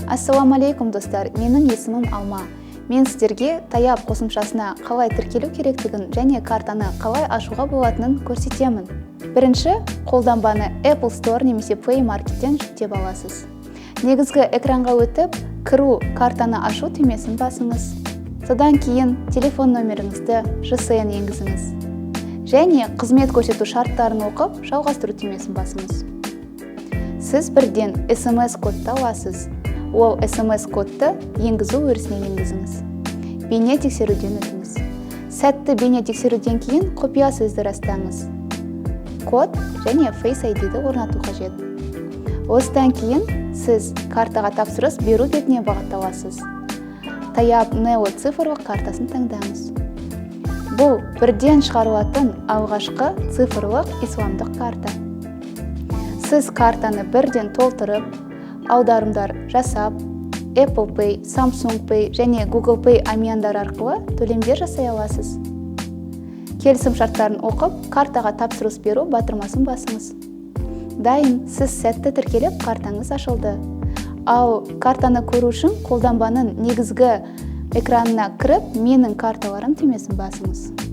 Ассаламу алейкум достар, менің есімім Алма. Мен сіздерге Таяп қосымшасына қалай тіркелу керектігін және картаны қалай ашуға болатынын көрсетемін. Бірінші, қолданбаны Apple Store немесе Play Market'тен жүктеп аласыз. Негізгі экранға өтіп, кіру картаны ашу түймесін басыңыз. Содан кейін телефон номеріңізді GSN енгізіңіз. Және қызмет көрсету шарттарын оқып, жалғастыру түймесін басыңыз. Сіз бірден SMS кодты аласыз. Ол SMS кодты енгізу өрісіне енгізіңіз. Бейне тексеруден өтіңіз. Сәтті бейне тексеруден кейін құпия сөзді растаңыз. Код және Face ID-ді орнату қажет. Осыдан кейін сіз картаға тапсырыс беру бетіне бағытталасыз. Таяп Neo цифрлық картасын таңдаңыз. Бұл бірден шығарылатын алғашқы цифрлық исламдық карта. Сіз картаны бірден толтырып, аударымдар жасап, Apple Pay, Samsung Pay және Google Pay амияндар арқылы төлемдер жасай аласыз. Келісім шарттарын оқып, картаға тапсырыс беру батырмасын басыңыз. Дайын, сіз сәтті тіркеліп, картаңыз ашылды. Ал картаны көру үшін қолданбаның негізгі экранына кіріп, менің карталарым түймесін басыңыз.